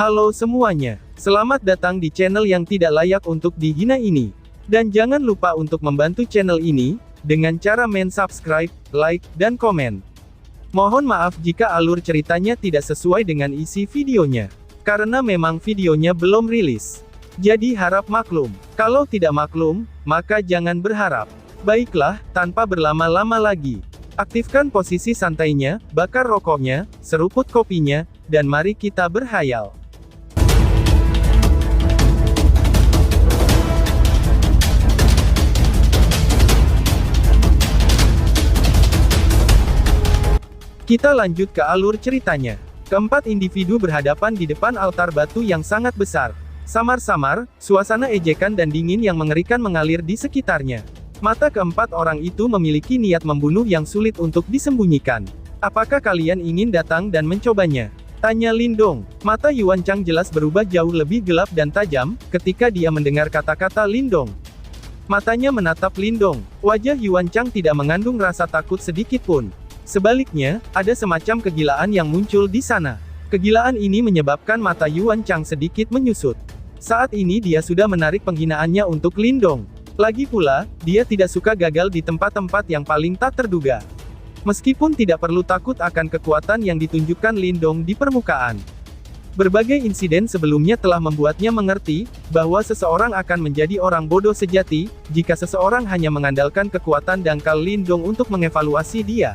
Halo semuanya, selamat datang di channel yang tidak layak untuk dihina ini. Dan jangan lupa untuk membantu channel ini, dengan cara subscribe, like, dan komen. Mohon maaf jika alur ceritanya tidak sesuai dengan isi videonya. Karena memang videonya belum rilis. Jadi harap maklum. Kalau tidak maklum, maka jangan berharap. Baiklah, tanpa berlama-lama lagi. Aktifkan posisi santainya, bakar rokoknya, seruput kopinya, dan mari kita berhayal. Kita lanjut ke alur ceritanya. Keempat individu berhadapan di depan altar batu yang sangat besar. Samar-samar, suasana ejekan dan dingin yang mengerikan mengalir di sekitarnya. Mata keempat orang itu memiliki niat membunuh yang sulit untuk disembunyikan. Apakah kalian ingin datang dan mencobanya? Tanya Lindong. Mata Yuan Chang jelas berubah jauh lebih gelap dan tajam, ketika dia mendengar kata-kata Lindong. Matanya menatap Lindong. Wajah Yuan Chang tidak mengandung rasa takut sedikit pun. Sebaliknya, ada semacam kegilaan yang muncul di sana. Kegilaan ini menyebabkan mata Yuan Chang sedikit menyusut. Saat ini dia sudah menarik penghinaannya untuk Lindong. Lagi pula, dia tidak suka gagal di tempat-tempat yang paling tak terduga. Meskipun tidak perlu takut akan kekuatan yang ditunjukkan Lindong di permukaan. Berbagai insiden sebelumnya telah membuatnya mengerti, bahwa seseorang akan menjadi orang bodoh sejati, jika seseorang hanya mengandalkan kekuatan dangkal Lindong untuk mengevaluasi dia.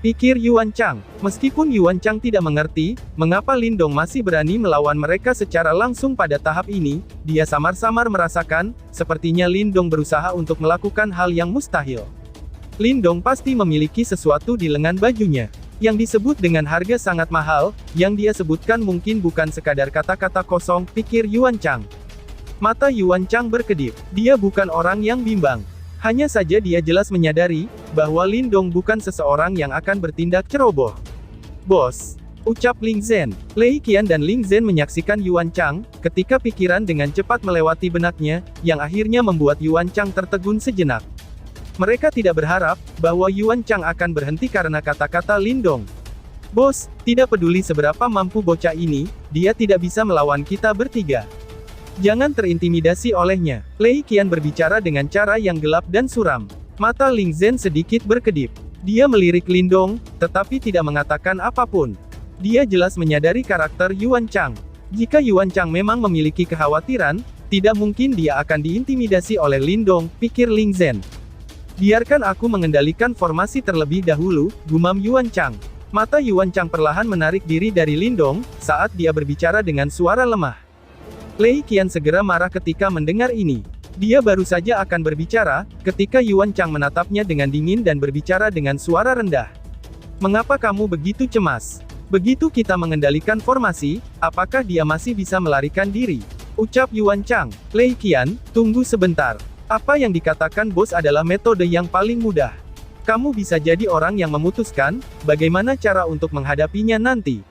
Pikir Yuan Chang. Meskipun Yuan Chang tidak mengerti, mengapa Lindong masih berani melawan mereka secara langsung pada tahap ini, dia samar-samar merasakan, sepertinya Lindong berusaha untuk melakukan hal yang mustahil. Lindong pasti memiliki sesuatu di lengan bajunya, yang disebut dengan harga sangat mahal, yang dia sebutkan mungkin bukan sekadar kata-kata kosong, pikir Yuan Chang. Mata Yuan Chang berkedip, dia bukan orang yang bimbang. Hanya saja dia jelas menyadari, bahwa Lindong bukan seseorang yang akan bertindak ceroboh. Bos, ucap Ling Zhen. Lei Qian dan Ling Zhen menyaksikan Yuan Chang, ketika pikiran dengan cepat melewati benaknya, yang akhirnya membuat Yuan Chang tertegun sejenak. Mereka tidak berharap, bahwa Yuan Chang akan berhenti karena kata-kata Lindong. Bos, tidak peduli seberapa mampu bocah ini, dia tidak bisa melawan kita bertiga. Jangan terintimidasi olehnya. Lei Qian berbicara dengan cara yang gelap dan suram. Mata Ling Zhen sedikit berkedip. Dia melirik Lindong, tetapi tidak mengatakan apapun. Dia jelas menyadari karakter Yuan Chang. Jika Yuan Chang memang memiliki kekhawatiran, tidak mungkin dia akan diintimidasi oleh Lindong, pikir Ling Zhen. Biarkan aku mengendalikan formasi terlebih dahulu, gumam Yuan Chang. Mata Yuan Chang perlahan menarik diri dari Lindong, saat dia berbicara dengan suara lemah. Lei Qian segera marah ketika mendengar ini. Dia baru saja akan berbicara, ketika Yuan Chang menatapnya dengan dingin dan berbicara dengan suara rendah. Mengapa kamu begitu cemas? Begitu kita mengendalikan formasi, apakah dia masih bisa melarikan diri? Ucap Yuan Chang. Lei Qian, tunggu sebentar. Apa yang dikatakan bos adalah metode yang paling mudah. Kamu bisa jadi orang yang memutuskan, bagaimana cara untuk menghadapinya nanti.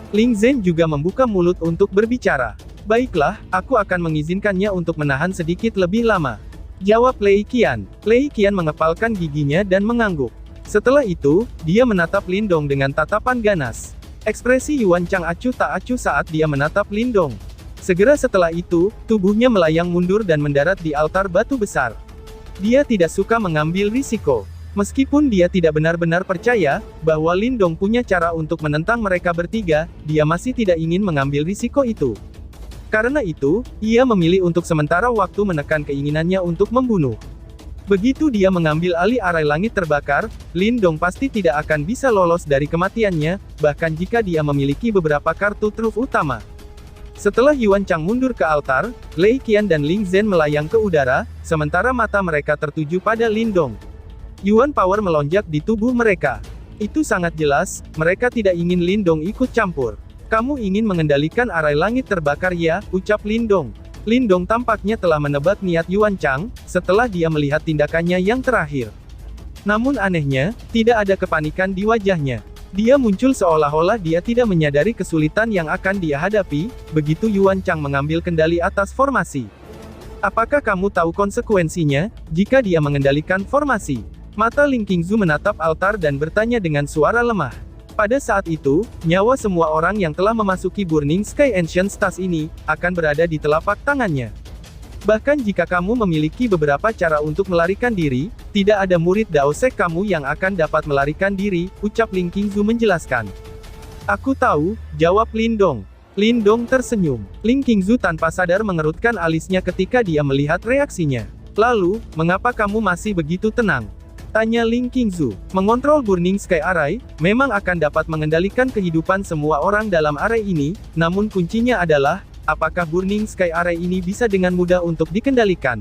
Ling Zhen juga membuka mulut untuk berbicara. Baiklah, aku akan mengizinkannya untuk menahan sedikit lebih lama. Jawab Lei Qian. Lei Qian mengepalkan giginya dan mengangguk. Setelah itu, dia menatap Lindong dengan tatapan ganas. Ekspresi Yuan Chang acuh tak acuh saat dia menatap Lindong. Segera setelah itu, tubuhnya melayang mundur dan mendarat di altar batu besar. Dia tidak suka mengambil risiko. Meskipun dia tidak benar-benar percaya, bahwa Lindong punya cara untuk menentang mereka bertiga, dia masih tidak ingin mengambil risiko itu. Karena itu, ia memilih untuk sementara waktu menekan keinginannya untuk membunuh. Begitu dia mengambil alih arai langit terbakar, Lindong pasti tidak akan bisa lolos dari kematiannya, bahkan jika dia memiliki beberapa kartu truf utama. Setelah Yuan Chang mundur ke altar, Lei Qian dan Ling Zhen melayang ke udara, sementara mata mereka tertuju pada Lindong. Yuan Power melonjak di tubuh mereka. Itu sangat jelas, mereka tidak ingin Lindong ikut campur. Kamu ingin mengendalikan arai langit terbakar ya, ucap Lindong. Lindong tampaknya telah menebak niat Yuan Chang, setelah dia melihat tindakannya yang terakhir. Namun anehnya, tidak ada kepanikan di wajahnya. Dia muncul seolah-olah dia tidak menyadari kesulitan yang akan dia hadapi, begitu Yuan Chang mengambil kendali atas formasi. Apakah kamu tahu konsekuensinya, jika dia mengendalikan formasi? Mata Ling Qingzu menatap altar dan bertanya dengan suara lemah. Pada saat itu, nyawa semua orang yang telah memasuki Burning Sky Ancient Stars ini, akan berada di telapak tangannya. Bahkan jika kamu memiliki beberapa cara untuk melarikan diri, tidak ada murid Dao Sek kamu yang akan dapat melarikan diri, ucap Ling Qingzu menjelaskan. Aku tahu, jawab Lindong. Lindong tersenyum. Ling Qingzu tanpa sadar mengerutkan alisnya ketika dia melihat reaksinya. Lalu, mengapa kamu masih begitu tenang? Tanya Ling Qingzu. Mengontrol Burning Sky Array, memang akan dapat mengendalikan kehidupan semua orang dalam array ini, namun kuncinya adalah, apakah Burning Sky Array ini bisa dengan mudah untuk dikendalikan?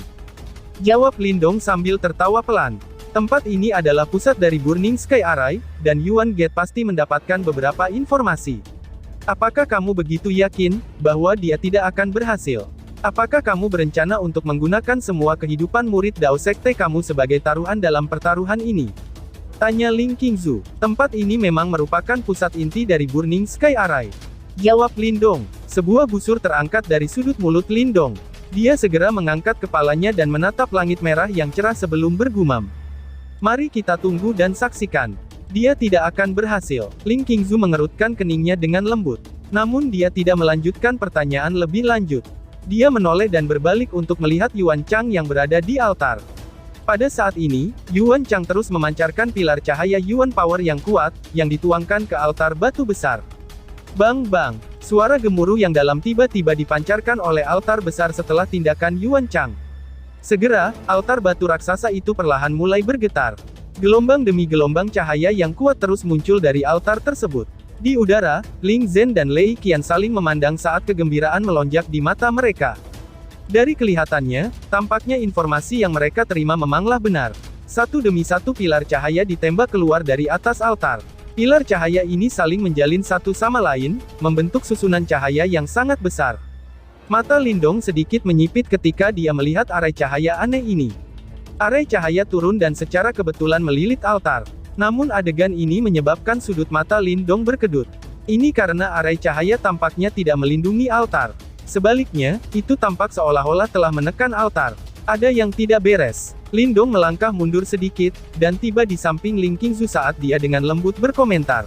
Jawab Lindong sambil tertawa pelan. Tempat ini adalah pusat dari Burning Sky Array, dan Yuan Gate pasti mendapatkan beberapa informasi. Apakah kamu begitu yakin, bahwa dia tidak akan berhasil? Apakah kamu berencana untuk menggunakan semua kehidupan murid Dao Sekte kamu sebagai taruhan dalam pertaruhan ini? Tanya Ling Qingzu. Tempat ini memang merupakan pusat inti dari Burning Sky Array. Jawab Lindong. Sebuah busur terangkat dari sudut mulut Lindong. Dia segera mengangkat kepalanya dan menatap langit merah yang cerah sebelum bergumam. Mari kita tunggu dan saksikan. Dia tidak akan berhasil. Ling Qingzu mengerutkan keningnya dengan lembut. Namun dia tidak melanjutkan pertanyaan lebih lanjut. Dia menoleh dan berbalik untuk melihat Yuan Chang yang berada di altar. Pada saat ini, Yuan Chang terus memancarkan pilar cahaya Yuan Power yang kuat, yang dituangkan ke altar batu besar. Bang-bang, suara gemuruh yang dalam tiba-tiba dipancarkan oleh altar besar setelah tindakan Yuan Chang. Segera, altar batu raksasa itu perlahan mulai bergetar. Gelombang demi gelombang cahaya yang kuat terus muncul dari altar tersebut. Di udara, Ling Zhen dan Lei Qian saling memandang saat kegembiraan melonjak di mata mereka. Dari kelihatannya, tampaknya informasi yang mereka terima memanglah benar. Satu demi satu pilar cahaya ditembak keluar dari atas altar. Pilar cahaya ini saling menjalin satu sama lain, membentuk susunan cahaya yang sangat besar. Mata Lindong sedikit menyipit ketika dia melihat arai cahaya aneh ini. Arai cahaya turun dan secara kebetulan melilit altar. Namun adegan ini menyebabkan sudut mata Lindong berkedut. Ini karena arai cahaya tampaknya tidak melindungi altar. Sebaliknya, itu tampak seolah-olah telah menekan altar. Ada yang tidak beres. Lindong melangkah mundur sedikit, dan tiba di samping Ling Qingzu saat dia dengan lembut berkomentar.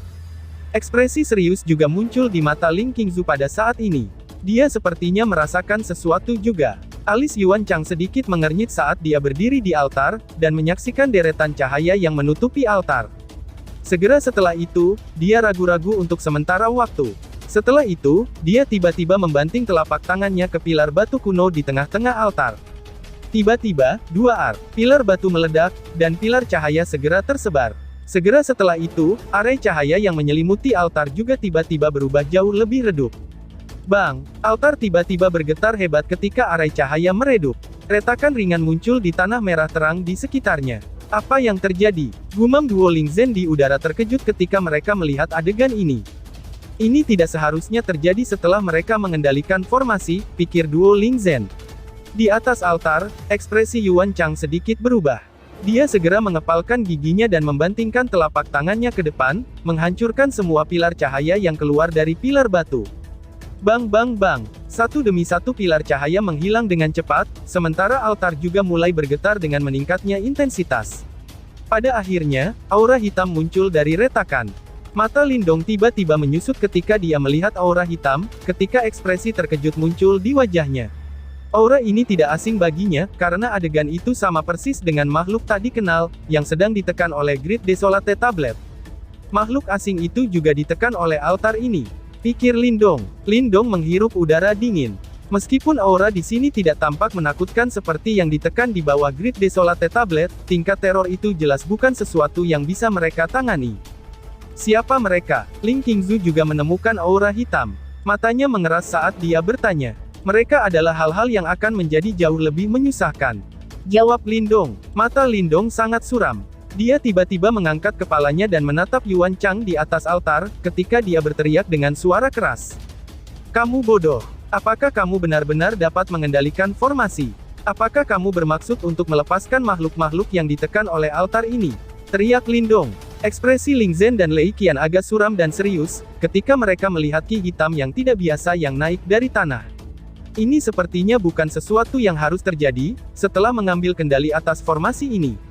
Ekspresi serius juga muncul di mata Ling Qingzu pada saat ini. Dia sepertinya merasakan sesuatu juga. Alis Yuan Chang sedikit mengernyit saat dia berdiri di altar, dan menyaksikan deretan cahaya yang menutupi altar. Segera setelah itu, dia ragu-ragu untuk sementara waktu. Setelah itu, dia tiba-tiba membanting telapak tangannya ke pilar batu kuno di tengah-tengah altar. Tiba-tiba, dua pilar batu meledak, dan pilar cahaya segera tersebar. Segera setelah itu, arai cahaya yang menyelimuti altar juga tiba-tiba berubah jauh lebih redup. Bang! Altar tiba-tiba bergetar hebat ketika arai cahaya meredup. Retakan ringan muncul di tanah merah terang di sekitarnya. Apa yang terjadi? Gumam duo Ling Zhen di udara terkejut ketika mereka melihat adegan ini. Ini tidak seharusnya terjadi setelah mereka mengendalikan formasi, pikir duo Ling Zhen. Di atas altar, ekspresi Yuan Chang sedikit berubah. Dia segera mengepalkan giginya dan membantingkan telapak tangannya ke depan, menghancurkan semua pilar cahaya yang keluar dari pilar batu. Bang bang bang, satu demi satu pilar cahaya menghilang dengan cepat, sementara altar juga mulai bergetar dengan meningkatnya intensitas. Pada akhirnya, aura hitam muncul dari retakan. Mata Lindong tiba-tiba menyusut ketika dia melihat aura hitam, ketika ekspresi terkejut muncul di wajahnya. Aura ini tidak asing baginya, karena adegan itu sama persis dengan makhluk tak dikenal, yang sedang ditekan oleh Great Desolate Tablet. Makhluk asing itu juga ditekan oleh altar ini. Pikir Lindong. Lindong menghirup udara dingin. Meskipun aura di sini tidak tampak menakutkan seperti yang ditekan di bawah Great Desolate Tablet, tingkat teror itu jelas bukan sesuatu yang bisa mereka tangani. Siapa mereka? Ling Qingzu juga menemukan aura hitam. Matanya mengeras saat dia bertanya. Mereka adalah hal-hal yang akan menjadi jauh lebih menyusahkan. Jawab Lindong. Mata Lindong sangat suram. Dia tiba-tiba mengangkat kepalanya dan menatap Yuan Chang di atas altar, ketika dia berteriak dengan suara keras. Kamu bodoh. Apakah kamu benar-benar dapat mengendalikan formasi? Apakah kamu bermaksud untuk melepaskan makhluk-makhluk yang ditekan oleh altar ini? Teriak Lindong. Ekspresi Ling Zhen dan Lei Qian agak suram dan serius, ketika mereka melihat ki hitam yang tidak biasa yang naik dari tanah. Ini sepertinya bukan sesuatu yang harus terjadi, setelah mengambil kendali atas formasi ini.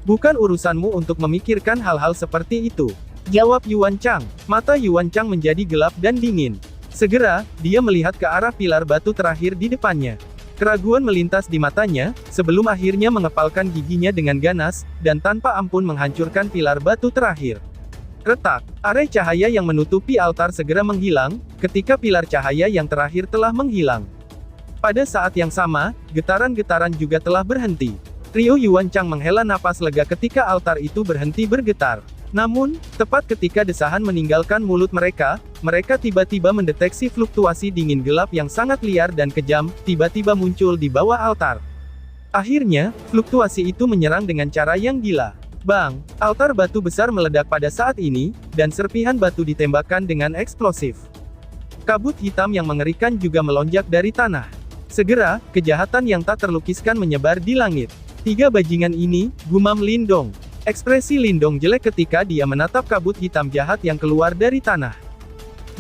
Bukan urusanmu untuk memikirkan hal-hal seperti itu. Jawab Yuan Chang. Mata Yuan Chang menjadi gelap dan dingin. Segera, dia melihat ke arah pilar batu terakhir di depannya. Keraguan melintas di matanya, sebelum akhirnya mengepalkan giginya dengan ganas, dan tanpa ampun menghancurkan pilar batu terakhir. Retak, area cahaya yang menutupi altar segera menghilang, ketika pilar cahaya yang terakhir telah menghilang. Pada saat yang sama, getaran-getaran juga telah berhenti. Trio Yuan Chang menghela napas lega ketika altar itu berhenti bergetar. Namun, tepat ketika desahan meninggalkan mulut mereka, mereka tiba-tiba mendeteksi fluktuasi dingin gelap yang sangat liar dan kejam, tiba-tiba muncul di bawah altar. Akhirnya, fluktuasi itu menyerang dengan cara yang gila. Bang! Altar batu besar meledak pada saat ini, dan serpihan batu ditembakkan dengan eksplosif. Kabut hitam yang mengerikan juga melonjak dari tanah. Segera, kejahatan yang tak terlukiskan menyebar di langit. 3 bajingan ini, gumam Lindong. Ekspresi Lindong jelek ketika dia menatap kabut hitam jahat yang keluar dari tanah.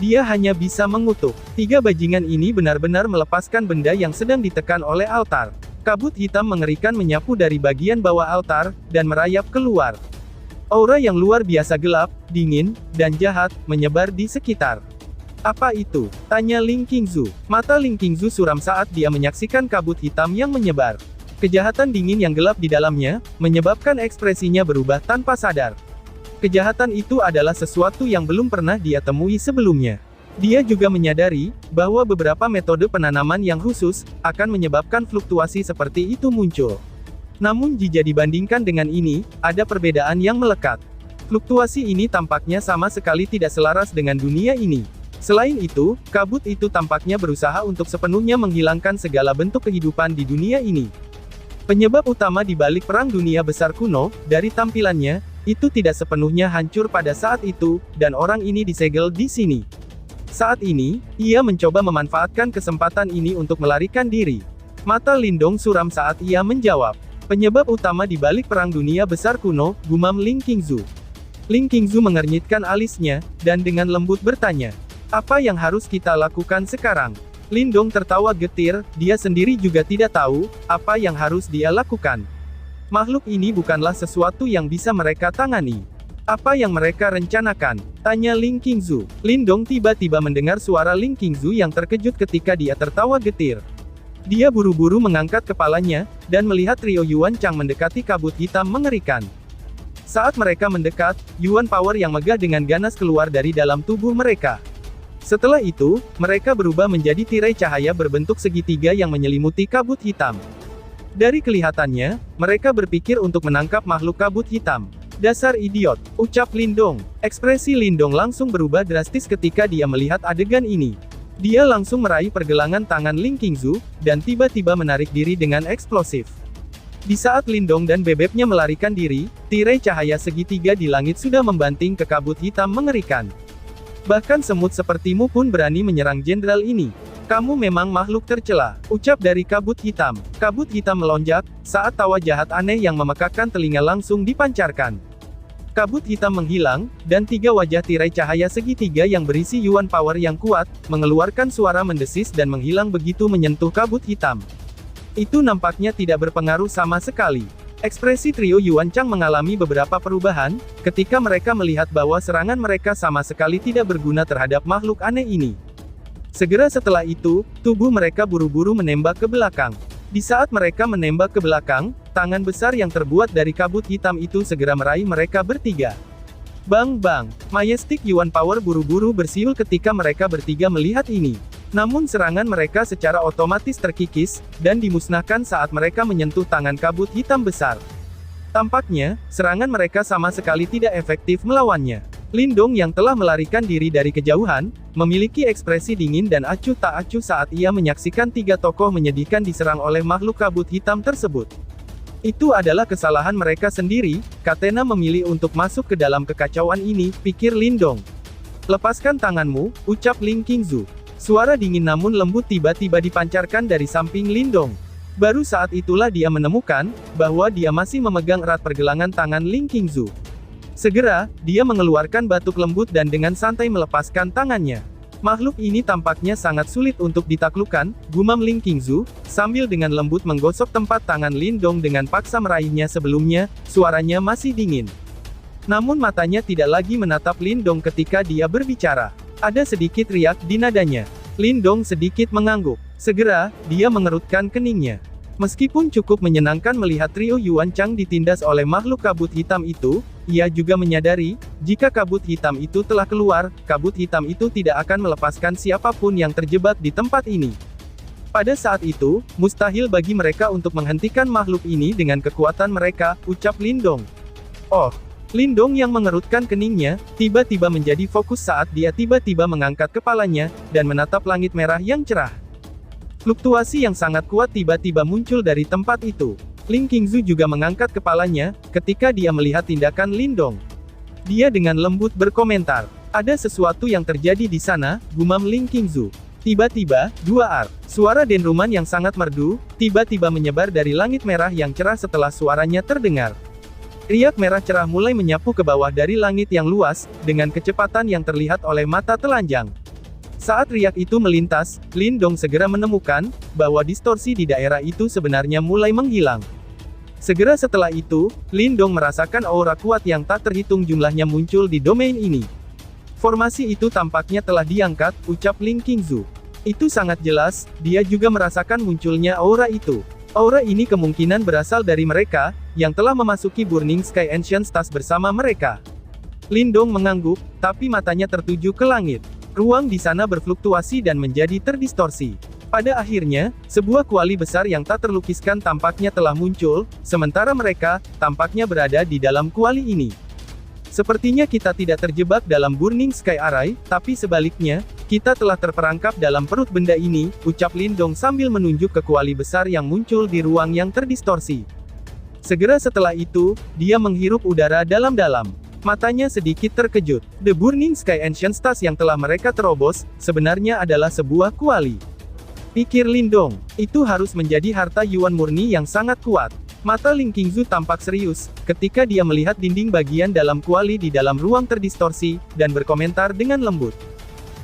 Dia hanya bisa mengutuk. 3 bajingan ini benar-benar melepaskan benda yang sedang ditekan oleh altar. Kabut hitam mengerikan menyapu dari bagian bawah altar, dan merayap keluar. Aura yang luar biasa gelap, dingin, dan jahat, menyebar di sekitar. Apa itu? Tanya Ling Qingzu. Mata Ling Qingzu suram saat dia menyaksikan kabut hitam yang menyebar. Kejahatan dingin yang gelap di dalamnya, menyebabkan ekspresinya berubah tanpa sadar. Kejahatan itu adalah sesuatu yang belum pernah dia temui sebelumnya. Dia juga menyadari, bahwa beberapa metode penanaman yang khusus, akan menyebabkan fluktuasi seperti itu muncul. Namun jika dibandingkan dengan ini, ada perbedaan yang melekat. Fluktuasi ini tampaknya sama sekali tidak selaras dengan dunia ini. Selain itu, kabut itu tampaknya berusaha untuk sepenuhnya menghilangkan segala bentuk kehidupan di dunia ini. Penyebab utama di balik Perang Dunia Besar kuno, dari tampilannya, itu tidak sepenuhnya hancur pada saat itu, dan orang ini disegel di sini. Saat ini, ia mencoba memanfaatkan kesempatan ini untuk melarikan diri. Mata Lindong suram saat ia menjawab. Penyebab utama di balik Perang Dunia Besar kuno, gumam Ling Qingzu. Ling Qingzu mengernyitkan alisnya, dan dengan lembut bertanya, apa yang harus kita lakukan sekarang? Lindong tertawa getir, dia sendiri juga tidak tahu, apa yang harus dia lakukan. Makhluk ini bukanlah sesuatu yang bisa mereka tangani. Apa yang mereka rencanakan? Tanya Ling Qingzu. Lindong tiba-tiba mendengar suara Ling Qingzu yang terkejut ketika dia tertawa getir. Dia buru-buru mengangkat kepalanya, dan melihat trio Yuan Chang mendekati kabut hitam mengerikan. Saat mereka mendekat, Yuan Power yang megah dengan ganas keluar dari dalam tubuh mereka. Setelah itu, mereka berubah menjadi tirai cahaya berbentuk segitiga yang menyelimuti kabut hitam. Dari kelihatannya, mereka berpikir untuk menangkap makhluk kabut hitam. Dasar idiot, ucap Lindong. Ekspresi Lindong langsung berubah drastis ketika dia melihat adegan ini. Dia langsung meraih pergelangan tangan Ling Qingzu, dan tiba-tiba menarik diri dengan eksplosif. Di saat Lindong dan bebeknya melarikan diri, tirai cahaya segitiga di langit sudah membanting ke kabut hitam mengerikan. Bahkan semut sepertimu pun berani menyerang jenderal ini. Kamu memang makhluk tercela, ucap dari kabut hitam. Kabut hitam melonjak, saat tawa jahat aneh yang memekakkan telinga langsung dipancarkan. Kabut hitam menghilang, dan 3 wajah tirai cahaya segitiga yang berisi Yuan Power yang kuat, mengeluarkan suara mendesis dan menghilang begitu menyentuh kabut hitam. Itu nampaknya tidak berpengaruh sama sekali. Ekspresi trio Yuan Chang mengalami beberapa perubahan, ketika mereka melihat bahwa serangan mereka sama sekali tidak berguna terhadap makhluk aneh ini. Segera setelah itu, tubuh mereka buru-buru menembak ke belakang. Di saat mereka menembak ke belakang, tangan besar yang terbuat dari kabut hitam itu segera meraih mereka bertiga. Bang bang, Majestic Yuan Power buru-buru bersiul ketika mereka bertiga melihat ini. Namun serangan mereka secara otomatis terkikis, dan dimusnahkan saat mereka menyentuh tangan kabut hitam besar. Tampaknya, serangan mereka sama sekali tidak efektif melawannya. Lindong yang telah melarikan diri dari kejauhan, memiliki ekspresi dingin dan acuh tak acuh saat ia menyaksikan 3 tokoh menyedihkan diserang oleh makhluk kabut hitam tersebut. Itu adalah kesalahan mereka sendiri, Katena memilih untuk masuk ke dalam kekacauan ini, pikir Lindong. Lepaskan tanganmu, ucap Ling Qingzu. Suara dingin namun lembut tiba-tiba dipancarkan dari samping Lindong. Baru saat itulah dia menemukan, bahwa dia masih memegang erat pergelangan tangan Ling Qingzu. Segera, dia mengeluarkan batuk lembut dan dengan santai melepaskan tangannya. Makhluk ini tampaknya sangat sulit untuk ditaklukkan, gumam Ling Qingzu, sambil dengan lembut menggosok tempat tangan Lindong dengan paksa meraihnya sebelumnya, suaranya masih dingin. Namun matanya tidak lagi menatap Lin Dong ketika dia berbicara. Ada sedikit riak di nadanya. Lin Dong sedikit mengangguk. Segera, dia mengerutkan keningnya. Meskipun cukup menyenangkan melihat trio Yuan Chang ditindas oleh makhluk kabut hitam itu, ia juga menyadari, jika kabut hitam itu telah keluar, kabut hitam itu tidak akan melepaskan siapapun yang terjebak di tempat ini. Pada saat itu, mustahil bagi mereka untuk menghentikan makhluk ini dengan kekuatan mereka, ucap Lin Dong. Oh! Lin Dong yang mengerutkan keningnya, tiba-tiba menjadi fokus saat dia tiba-tiba mengangkat kepalanya, dan menatap langit merah yang cerah. Fluktuasi yang sangat kuat tiba-tiba muncul dari tempat itu. Ling Qingzu juga mengangkat kepalanya, ketika dia melihat tindakan Lin Dong. Dia dengan lembut berkomentar, ada sesuatu yang terjadi di sana, gumam Ling Qingzu. Tiba-tiba, suara denruman yang sangat merdu, tiba-tiba menyebar dari langit merah yang cerah setelah suaranya terdengar. Riak merah cerah mulai menyapu ke bawah dari langit yang luas, dengan kecepatan yang terlihat oleh mata telanjang. Saat riak itu melintas, Lin Dong segera menemukan, bahwa distorsi di daerah itu sebenarnya mulai menghilang. Segera setelah itu, Lin Dong merasakan aura kuat yang tak terhitung jumlahnya muncul di domain ini. Formasi itu tampaknya telah diangkat, ucap Ling Qingzu. Itu sangat jelas, dia juga merasakan munculnya aura itu. Aura ini kemungkinan berasal dari mereka, yang telah memasuki Burning Sky Ancient Stars bersama mereka. Lin Dong mengangguk, tapi matanya tertuju ke langit. Ruang di sana berfluktuasi dan menjadi terdistorsi. Pada akhirnya, sebuah kuali besar yang tak terlukiskan tampaknya telah muncul, sementara mereka, tampaknya berada di dalam kuali ini. Sepertinya kita tidak terjebak dalam Burning Sky Array, tapi sebaliknya, kita telah terperangkap dalam perut benda ini, ucap Lin Dong sambil menunjuk ke kuali besar yang muncul di ruang yang terdistorsi. Segera setelah itu, dia menghirup udara dalam-dalam. Matanya sedikit terkejut. The Burning Sky Ancient Stars yang telah mereka terobos, sebenarnya adalah sebuah kuali. Pikir Lin Dong, itu harus menjadi harta Yuan murni yang sangat kuat. Mata Ling Qingzu tampak serius, ketika dia melihat dinding bagian dalam kuali di dalam ruang terdistorsi, dan berkomentar dengan lembut.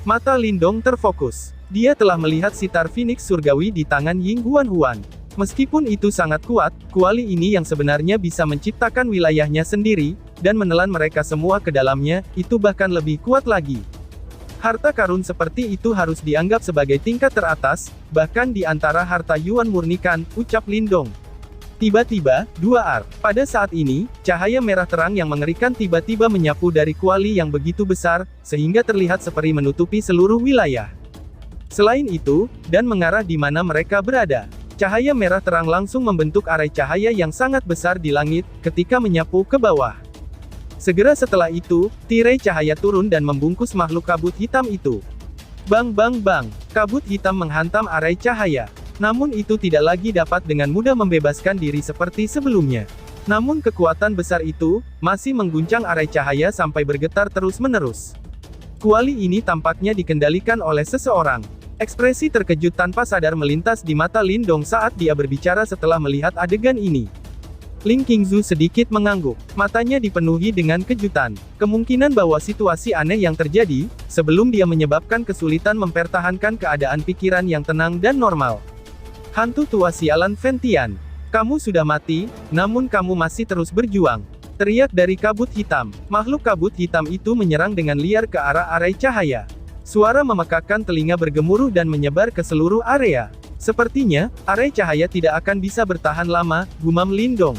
Mata Lin Dong terfokus. Dia telah melihat sitar Phoenix surgawi di tangan Ying Huan. Meskipun itu sangat kuat, kuali ini yang sebenarnya bisa menciptakan wilayahnya sendiri, dan menelan mereka semua ke dalamnya, itu bahkan lebih kuat lagi. Harta karun seperti itu harus dianggap sebagai tingkat teratas, bahkan di antara harta Yuan murni kan, ucap Lin Dong. Tiba-tiba, pada saat ini, cahaya merah terang yang mengerikan tiba-tiba menyapu dari kuali yang begitu besar, sehingga terlihat seperti menutupi seluruh wilayah. Selain itu, dan mengarah di mana mereka berada. Cahaya merah terang langsung membentuk arai cahaya yang sangat besar di langit, ketika menyapu ke bawah. Segera setelah itu, tirai cahaya turun dan membungkus makhluk kabut hitam itu. Bang bang bang, kabut hitam menghantam arai cahaya. Namun itu tidak lagi dapat dengan mudah membebaskan diri seperti sebelumnya. Namun kekuatan besar itu, masih mengguncang arai cahaya sampai bergetar terus-menerus. Kuali ini tampaknya dikendalikan oleh seseorang. Ekspresi terkejut tanpa sadar melintas di mata Lin Dong saat dia berbicara setelah melihat adegan ini. Ling Qingzu sedikit mengangguk, matanya dipenuhi dengan kejutan. Kemungkinan bahwa situasi aneh yang terjadi, sebelum dia menyebabkan kesulitan mempertahankan keadaan pikiran yang tenang dan normal. Hantu tua sialan Ventian. Kamu sudah mati, namun kamu masih terus berjuang. Teriak dari kabut hitam. Makhluk kabut hitam itu menyerang dengan liar ke arah arai cahaya. Suara memekakkan telinga bergemuruh dan menyebar ke seluruh area. Sepertinya, arai cahaya tidak akan bisa bertahan lama, gumam Lin Dong.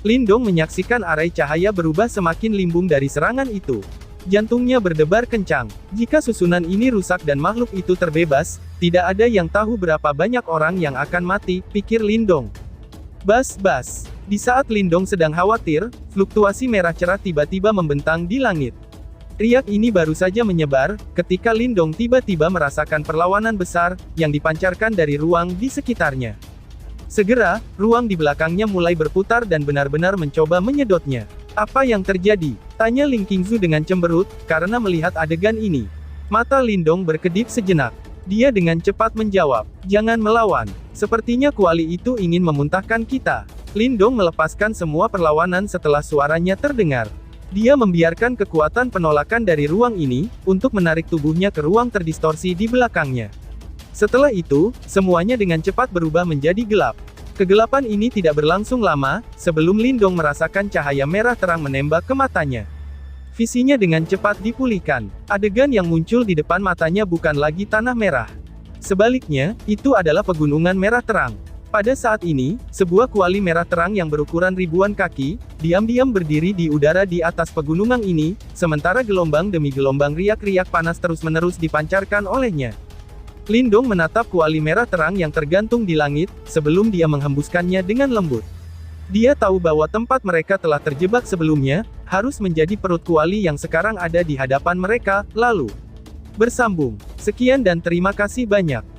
Lin Dong menyaksikan arai cahaya berubah semakin limbung dari serangan itu. Jantungnya berdebar kencang. Jika susunan ini rusak dan makhluk itu terbebas, tidak ada yang tahu berapa banyak orang yang akan mati, pikir Lin Dong. Bas. Di saat Lin Dong sedang khawatir, fluktuasi merah cerah tiba-tiba membentang di langit. Riak ini baru saja menyebar, ketika Lin Dong tiba-tiba merasakan perlawanan besar, yang dipancarkan dari ruang di sekitarnya. Segera, ruang di belakangnya mulai berputar dan benar-benar mencoba menyedotnya. Apa yang terjadi? Tanya Ling Qingzu dengan cemberut, karena melihat adegan ini. Mata Lin Dong berkedip sejenak. Dia dengan cepat menjawab, jangan melawan. Sepertinya kuali itu ingin memuntahkan kita. Lin Dong melepaskan semua perlawanan setelah suaranya terdengar. Dia membiarkan kekuatan penolakan dari ruang ini, untuk menarik tubuhnya ke ruang terdistorsi di belakangnya. Setelah itu, semuanya dengan cepat berubah menjadi gelap. Kegelapan ini tidak berlangsung lama, sebelum Lindong merasakan cahaya merah terang menembak ke matanya. Visinya dengan cepat dipulihkan. Adegan yang muncul di depan matanya bukan lagi tanah merah. Sebaliknya, itu adalah pegunungan merah terang. Pada saat ini, sebuah kuali merah terang yang berukuran ribuan kaki, diam-diam berdiri di udara di atas pegunungan ini, sementara gelombang demi gelombang riak-riak panas terus-menerus dipancarkan olehnya. Lindong menatap kuali merah terang yang tergantung di langit, sebelum dia menghembuskannya dengan lembut. Dia tahu bahwa tempat mereka telah terjebak sebelumnya, harus menjadi perut kuali yang sekarang ada di hadapan mereka, lalu bersambung. Sekian dan terima kasih banyak.